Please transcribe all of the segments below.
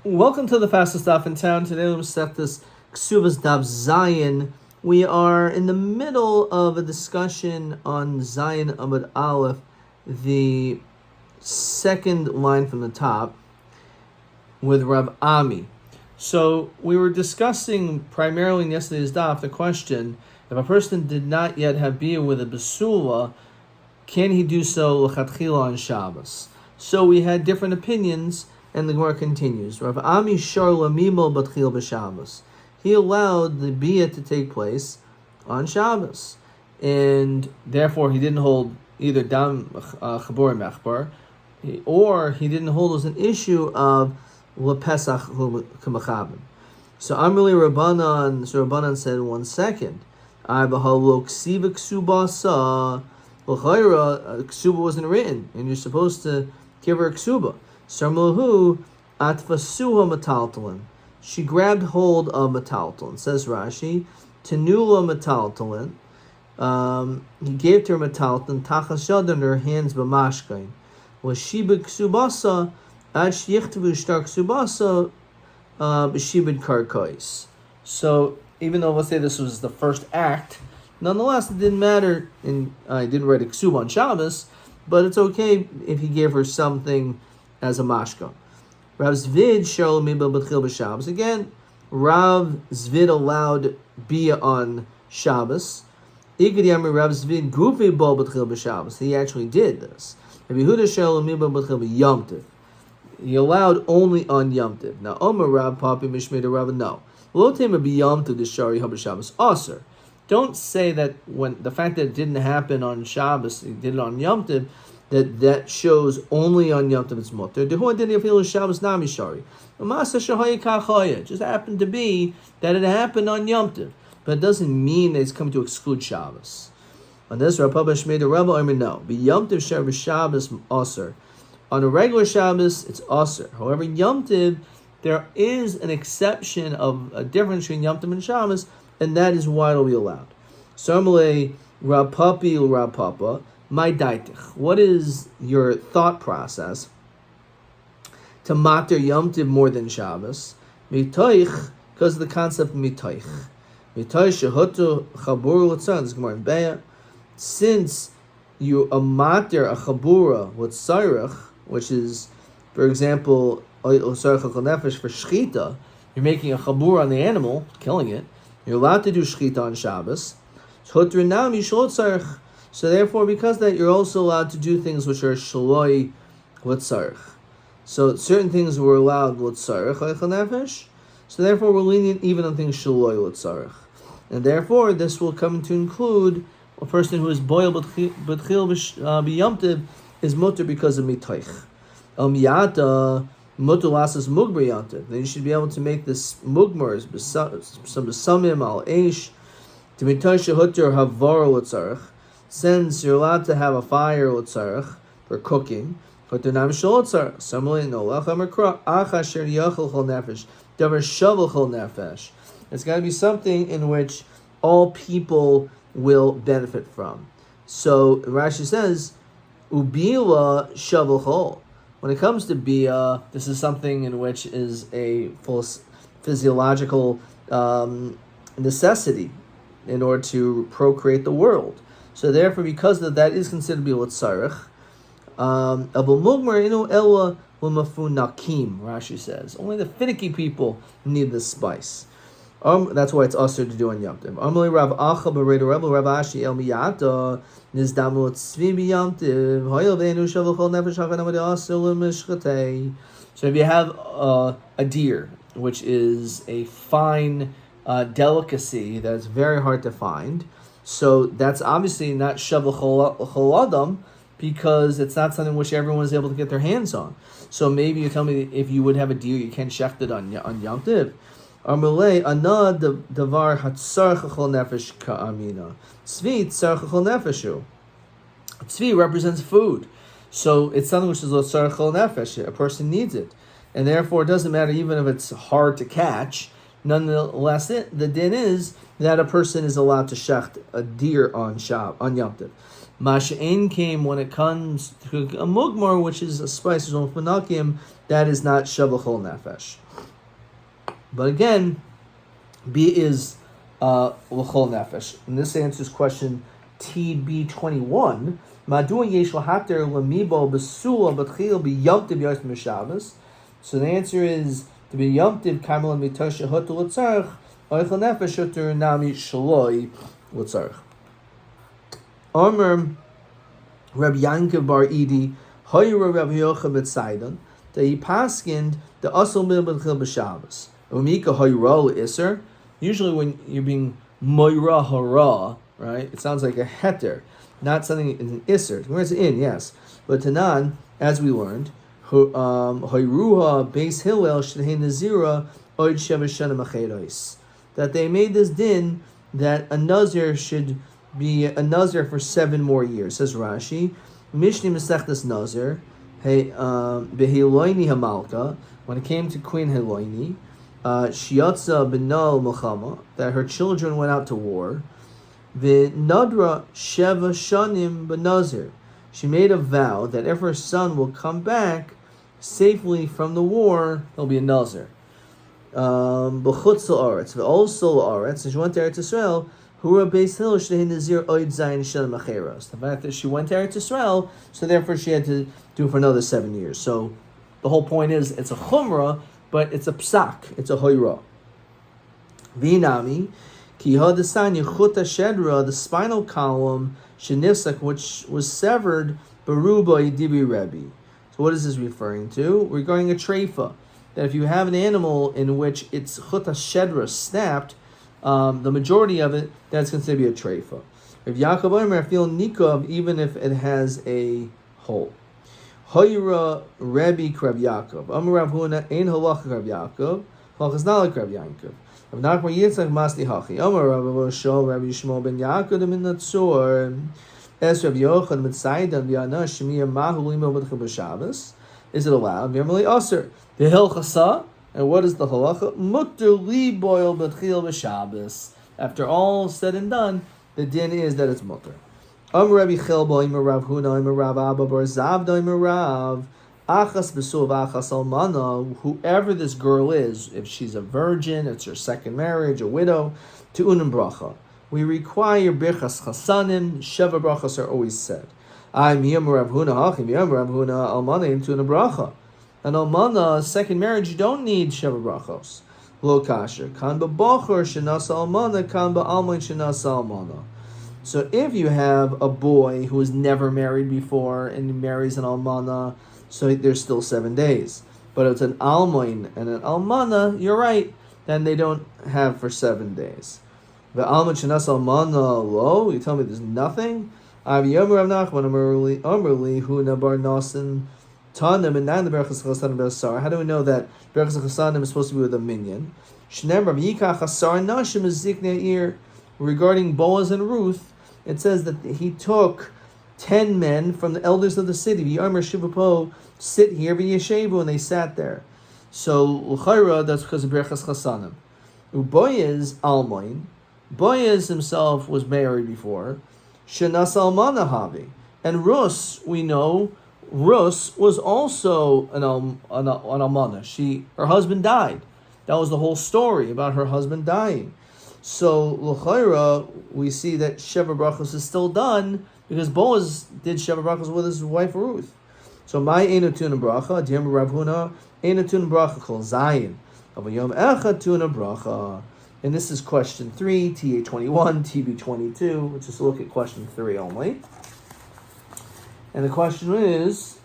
Welcome to the fastest stop in town. Today we'll set this Ksubas Daf Zayin. We are in the middle of a discussion on Zayin Amud Aleph, the second line from the top, with Rav Ami. So we were discussing primarily in yesterday's daf the question, if a person did not yet have bia with a basula, can he do so l'chatchila on Shabbos? So we had different opinions. And the Gemara continues. Rav Ami shar lamimo batchil b'Shabbos. He allowed the bia to take place on Shabbos, and therefore he didn't hold either dam chabor mechbar, or he didn't hold as an issue of lepesach k'machabim. So Amrli Rabbanan. So Rabbanan said, 1 second. I behalo ksiva ksubasa. L'chayra ksuba wasn't written, and you're supposed to give her a ksuba. Sarmuhu atfasuha metaltalin. She grabbed hold of metaltalin. Says Rashi, tenula metaltalin. He gave to her metaltalin tachas yad in her hands b'mashkain. L'shibid ksubasa ad shichtavu shtar ksubasa b'shibid karkois. So even though let's say this was the first act, nonetheless it didn't matter. And I didn't write a ksub on Shabbos, but it's okay if he gave her something as a mashka. Rav Zvid shal miba b'tchil b'Shabbos. Again, Rav Zvid allowed bia on Shabbos. Igad yamri Rav Zvid gufi bo b'tchil b'Shabbos. He actually did this. Rabbi Yehuda shal miba b'tchil b'Yom. He allowed only on Yom Tov. Now, Omer Rav Papi Mishmei Rav, no. Lo tema b'Yom Tov d'shari ha'b'Shabbos aser. Don't say that when the fact that it didn't happen on Shabbos, he did it on Yom Tov, that shows only on Yom Tov it's mutter. Dehu didn't feel Shabbos nami shari. It just happened to be that it happened on Yom Tov, but it doesn't mean that it's coming to exclude Shabbos. On this, Rabbi Shmei the Rabbi, I mean no. Be Yom Tov shar Shabbos aser. On a regular Shabbos, it's aser. However, Yom Tov, there is an exception of a difference between Yom Tov and Shabbos, and that is why it'll be allowed. Sarmale Rab Papi Rab Papa. My daitich. What is your thought process to mater Yom Tov more than Shabbos? Mitoich, because of the concept of mitoich. Mitoich shehutu chabur l'tzar. This is Gemara in Beya. Since you mater a chabura l'tzarich, which is, for example, l'tzarich nefesh for shchita, you're making a chabura on the animal, killing it. You're allowed to do shchita on Shabbos. Hutra nam yishol tzarich. So therefore, because that, you're also allowed to do things which are shaloi l'tzarich. So certain things were allowed l'tzarich eichel nefesh. So therefore, we're lenient even on things shaloi l'tzarich. And therefore, this will come to include a person who is boil b'tchil b'Yom Tov is mutter because of mitoich. El miyata mutter lasas mugmer Yom Tov. Then you should be able to make this mugmers some besamim al eish to mitoich shehuter havar l'tzarich. Since you're allowed to have a fire l'tzarich for cooking, but they're not shol l'tzarich. Similarly, no lachem or achasher yachol chol nefesh, davar shavel chol nefesh. It's got to be something in which all people will benefit from. So Rashi says, ubila shavel chol. When it comes to bia, this is something in which is a full physiological necessity in order to procreate the world. So therefore, because that is considered to be l'tzarich, Abu Mugmer inu ela l'mafunakim. Rashi says only the finicky people need this spice. That's why it's also to do on Yom Tov. Amali Rav Acha b'Reda Rebel Rav Ashi El Miyata Nizdamu Tzvi b'Yom Tov Hoyel Veinu Shavu Chol Nefesh Hakan Amadi Asil Mishchatei. So if you have a deer, which is a fine delicacy that's very hard to find. So that's obviously not shavu chol adam because it's not something which everyone is able to get their hands on. So maybe you tell me if you would have a deer, you can't shecht it on Yom Tov. Amalei anad davar hatzarch chol nefesh ka'amina. Tzvi tzarch chol nefeshu. Tzvi represents food, so it's something which is tzarch chol nefesh. A person needs it, and therefore it doesn't matter even if it's hard to catch. Nonetheless, the din is that a person is allowed to shecht a deer on Yom Tov. Masha'in came when it comes to a mugmar, which is a spice of menakim, that is not shavachol nefesh. But again, B is l'chol nefesh. And this answers question TB21. Madua yesh lahater lamibo besula b'tchil b'yomtiv yos m'shabbos. So the answer is to be yomtiv kamel mitosha hotu l'tzarch oichel nefesh hotu nami shaloi l'tzarch. Omer Rabbi Yankov bar Idi hoyra Rabbi Yochanan b'tzaidan that he paskind the asol mil b'tchil b'shabbos. Umika hoyra iser. Usually when you're being moira hara, right, it sounds like a heter, not something in an iser. Where's it in? Yes. But Tanan, as we learned, hoyruha beis hillel shedhei nazira oid sheva shana macheros. That they made this din that a nazir should be a nazir for 7 more years. Says Rashi, Mishni Masechtas Nazir, behiloini hamalka. When it came to Queen Hiloini, Shiatza benal Muhammad, that her children went out to war. The Nadra Sheva Shanim benazir. She made a vow that if her son will come back safely from the war, he'll be a nazir. B'chutz la'aretz, ve'olso la'aretz, and she went to Eretz Yisrael. Hura Beis Hill Shnei Nazir Oid Zayin Shem Macheros. The fact that she went to Eretz Yisrael, so therefore she had to do it for another 7 years. So the whole point is it's a chumrah, but it's a psak, it's a hoira. Vinami ki hadasanya chuta shedra, the spinal column shenifsak, which was severed baruba dibi Rabbi. So what is this referring to? Regarding a treifa, that if you have an animal in which its chuta shedra snapped, the majority of it, that's considered to be a treifa. If Yaakov Omer feel nikov, even if it has a hole. Hoyra Rabbi Krab Yaakov. Amar Rav Huna ein halacha Krab Yaakov. Halachas not like Krab Yaakov. Rav Nachman Yitzchak Masli Hachi. Amar Rav Shol Rabbi Shmuel ben Yaakov min Natsur. Es Rav Yochanan Mitzaydan v'Yana Shemiyah Mahu Limo B'Tchil B'Shabbos. Is it allowed? V'Yamali Aser. The Hilchasa. And what is the halacha? Mutter li boil b'tchil b'Shabbos. After all said and done, the din is that it's mutter. Rabbi Chilbo Imer Rav Huna Imer Rav Abba Bar Zavda Imer Rav Achas B'Suv Achas Almana. Whoever this girl is, if she's a virgin, it's her second marriage, a widow, to Unim Bracha. We require Birchas Chasanim. Sheva Brachas are always said. I Miyam Rav Huna Hachim Miyam Rav Huna Almana into Unim Bracha. An almana, second marriage, you don't need sheva brachos. Lo kasher. Kan b'bocher shenasa almana, kan b'almoin shenasa almana. So if you have a boy who was never married before and he marries an almana, so there's still 7 days. But if it's an almoin and an almana, you're right, then they don't have for 7 days. The almoin shenasa almana lo, you tell me there's nothing? Avi yomer Rav Nachman Amrli hu nabar nasin. Tanim and now the Berachas Chasanim B'Asar. How do we know that Berachas Chasanim is supposed to be with a minion? Shneim Rav Yikach Asar Nashim is Ziknei Ir. Regarding Boaz and Ruth, it says that he took 10 men from the elders of the city. V'Yomer Shivapo, sit here, v'Yeshevu, and they sat there. So L'chayra, that's because of Berachas Chasanim. Boaz Almoin. Boaz himself was married before. Shenas Almana Havi. And Rus, we know, Rus was also an almana. Her husband died. That was the whole story about her husband dying. So l'chayra, we see that Sheva Brachos is still done because Boaz did Sheva Brachos with his wife Ruth. So my Einu Tuna Bracha, Diyam Rav Huna, Einu Tuna Bracha Kol Zayin. Avayom Echad Tuna Bracha. And this is question 3, TA21, TB22. Let's just look at question 3 only. And the question is,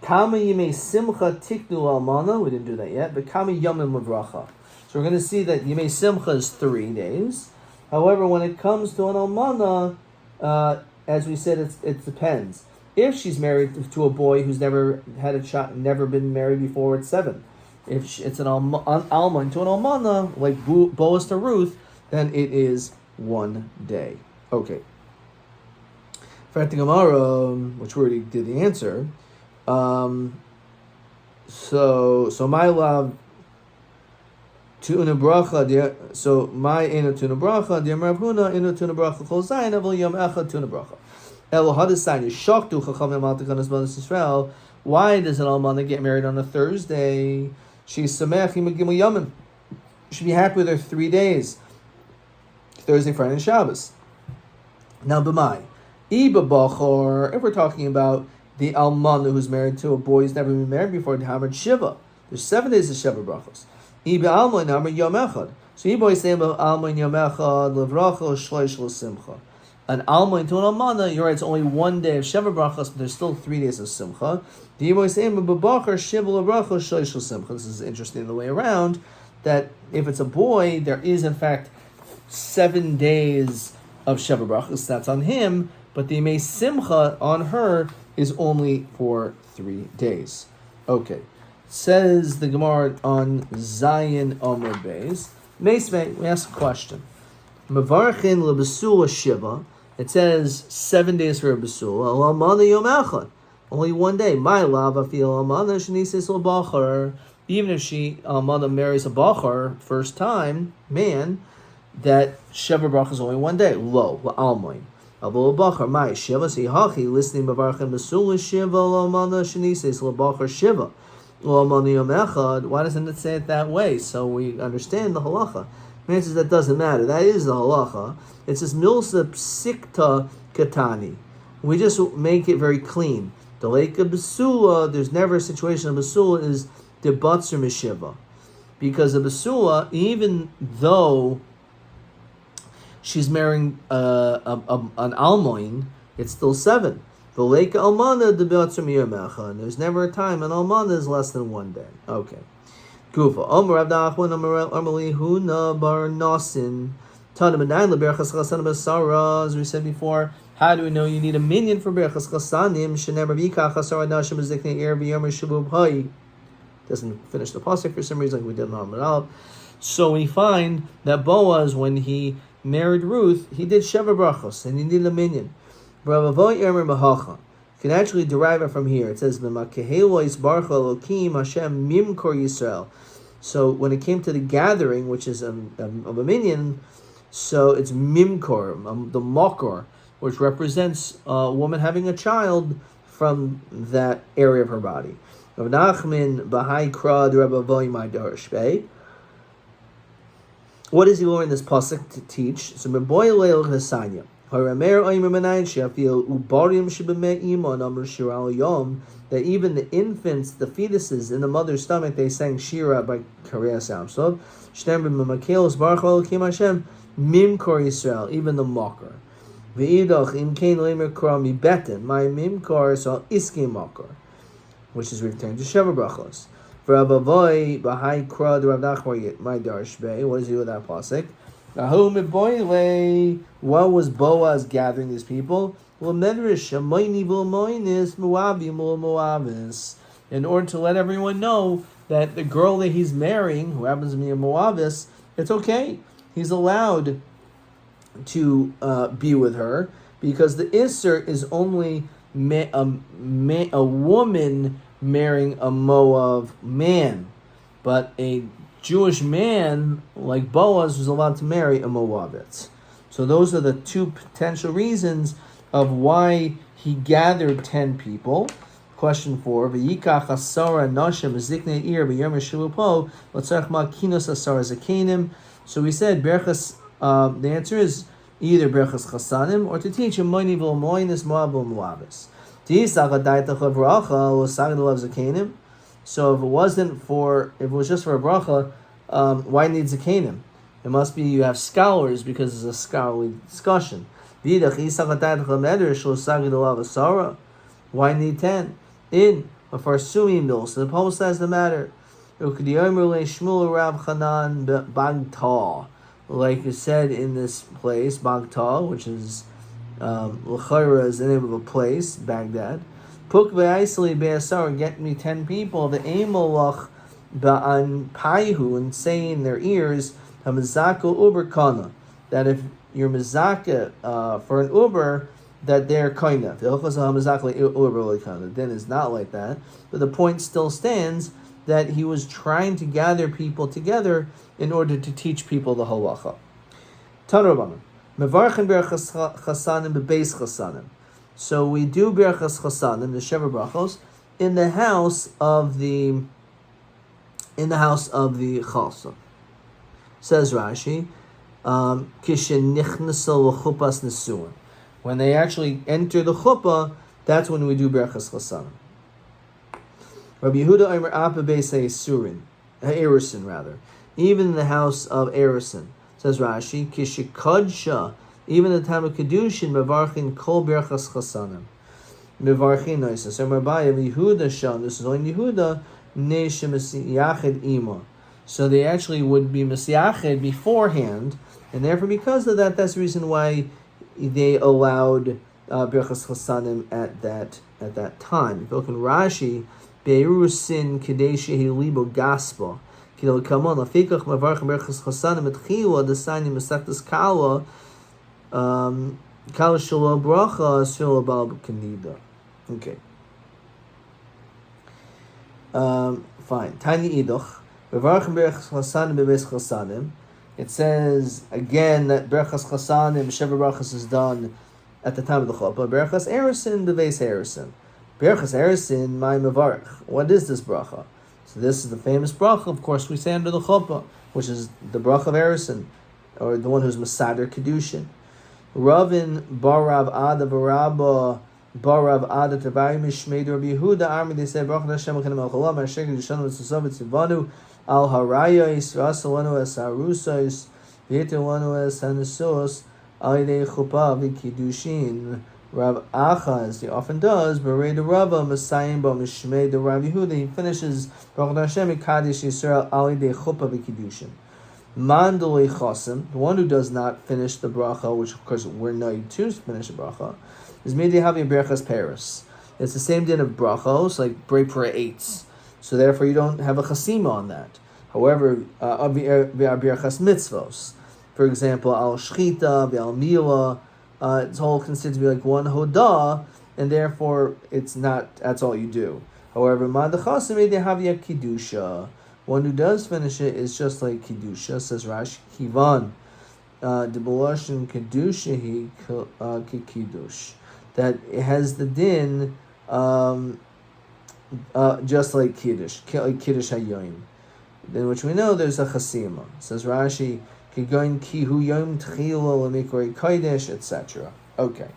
Kama Yimei Simcha Tiknu Almana. We didn't do that yet, but Kama Yomim Levracha. So we're going to see that Yimei Simcha is 3 days. However, when it comes to an Almana, as we said, it depends. If she's married to a boy who's never had a child, never been married before, it's 7. If it's an Alma to an Almana, like Boaz to Ruth, then it is 1 day. Okay. For the Gemara, which we already did the answer, so my love Tuna bracha, so my eno tuna bracha, the Rav Huna eno tuna bracha kol zayin avol yom echad tuna bracha. El hadasayin yishaktu chachamim al tekanas b'adas Yisrael. Why does an almana get married on a Thursday? She's samech im gimel yomim. She should be happy with her 3 days, Thursday, Friday, and Shabbos. Now b'mai, iba bachor. If we're talking about the almana who's married to a boy who's never been married before, the hamad shiva. There's 7 days of shiva brachos. Iba almoin amar yom echad. So iba is saying about almoin yom echad levracha shloish l'simcha. An almoin to an almana, you're right, it's only 1 day of shiva brachos, but there's still 3 days of simcha. The iba is saying about b'bachar shiva levracha shloish l'simcha. This is interesting the way around, that if it's a boy, there is in fact 7 days of shiva brachos. That's on him, but the yemei simcha on her is only for 3 days. Okay. Says the Gemara on Zayin Omer Beis. Meisvei, we ask a question. Mevarchin lebesula shiva. It says 7 days for a besula. Almana yom echad. Only 1 day. My lava feel almana shenisis lebachar. Even if she almana marries a bachar first time, man, that shiva bracha is only 1 day. Lo almoin. Avol bachar my shiva si hachi listening mevarchin besula shiva almana shenisis lebachar shiva. Why doesn't it say it that way? So we understand the halacha. The answer is that doesn't matter. That is the halacha. It says milsa psikta katani. We just make it very clean. The lake of basula, there's never a situation of basula is the batzer mishiva. Because a basula, even though she's marrying an almoin, it's still 7. The lake almana the be'atzum and there's never a time an almana is less than 1 day. Okay. Gufa. Omer Rav Nachman Omer Amali Huna Bar Nasin Tana B'nayin LeBerachas Chasan B'Sara. As we said before, how do we know you need a minion for Berachas Chasanim? Shenever V'Ikach Chasara Nashim B'Ziknei Er V'Yomer Shubu B'Hai. Doesn't finish the pasuk for some reason, like we did in Amar. So we find that Boaz, when he married Ruth, he did Sheva Brachos and he needed a minion. You can actually derive it from here. It says, so when it came to the gathering, which is of a minion, so it's mimkor, the makor, which represents a woman having a child from that area of her body. What does he learn this pasuk to teach? So that even the infants, the fetuses in the mother's stomach, they sang Shira by Karei Samsov. Mimkor Yisrael, even the mocker. My mimkor so iski mocker, which is returned to Sheva Brachos. What does he do with that pasuk? What was Boaz gathering these people? In order to let everyone know that the girl that he's marrying, who happens to be a Moabis, it's okay. He's allowed to be with her, because the Isser is only a woman marrying a Moab man, but a Jewish man like Boaz was allowed to marry a Moabit. So those are the two potential reasons of why he gathered 10 people. Question 4: V'yikach asara nashim ziknei ir b'yom shulupo l'tzarech makinos asara zakenim. So we said berachas. The answer is either berachas chasanim or to teach him moini v'lomoinis moab v'moabis. T'isach adaytach avracha l'sagid l'lav zakenim. So if it was just for a bracha, why need zakenim? It must be you have scholars, because it's a scholarly discussion. Why need 10? In a farsumi mil. So the poem says the matter. Like you said in this place, Bagtal, which is L'chaira is the name of a place, Baghdad. Puk ve'aisli be'asar, get me 10 people. The aimolach ba'an paihu, and say in their ears, hamazako uber kana, that if you're mizaka for an uber, that they're kaina. The then is not like that. But the point still stands that he was trying to gather people together in order to teach people the halacha. Tanur Mevarchen berachas chasanim bebeis chasanim. So we do berachas chasanim, the Sheva brachos, in the house of the chalsa. Says Rashi, kishen nichnesel v'chupas nesuin. When they actually enter the chuppah, that's when we do berachas chasanim. Rabbi Yehuda Omer Apa Beis Ha'erusin rather. Even in the house of Erusin. Says Rashi, Kishikadsha, even in the time of Kedushin, Mevarchin Kol Berachas Chasanim. Mevarchin Noisa. So Rabbi Yehuda Sham, this is only Yehuda, Neshem Yachid Ima. So they actually would be Mesiached beforehand, and therefore because of that, that's the reason why they allowed Berachas Chasanim at that time. If you look in Rashi, Beirusin Kadeshi Libo Gaspa. Kilo Kamon Lafikach Mavarch Berachas Chasanim Etchila Desani Masaktas Kala Kala Shalom Bracha Shalom Bal Kanida. Okay. Fine. Tiny Idoch Mavarch Berachas Chasanim Bebeis Chasanim. It says again that Berachas Chasanim Sheva Brachas is done at the time of the Chuppah. Berachas Erusin Bebeis Erusin. Berachas Erusin my Mavarch. What is this bracha? So this is the famous bracha, of course, we say under the chuppah, which is the bracha of Erusin, or the one who's Masader Kedushin. Ravin Barav Ada Barabba Barav Ada Tabai Mishmeid Rabbi Yehuda Army. They say bracha Hashem Chanem Al Cholam Hashem Kedushan V'Tzusav V'Tzivanu Al Haraya Yisrasalanu Es Harusais V'Yitilanu Es Hanusos Al Yidei Chuppah V'Kedushin. Rav Achaz, he often does, Berei the Rava, Masayim Ba Mishmei the Rav Yehuda, he finishes Baruch Hashem Kaddish Yisrael Ali de Chuppah V'Kiddushin. Mandalei Chosim, the one who does not finish the bracha, which of course we're not to finish the bracha, is Midi Havi Berachas Paris. It's the same din of brachos, like Brei Pura 8s. So therefore you don't have a chasima on that. However, Berachas Mitzvos, for example, Al Shchita, Al Mila, it's all considered to be like one hodah, and therefore it's not. That's all you do. However, ma'adachasim they have kedusha. One who does finish it is just like kedusha. Says Rashi, kivan the belashon kedusha he kiddush. That it has the din just like kiddush, like kiddush hayoim. In which we know there's a chasima. Says Rashi. Etc. Okay.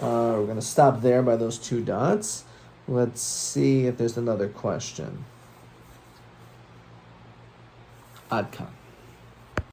We're going to stop there by those two dots. Let's see if there's another question. Adkan.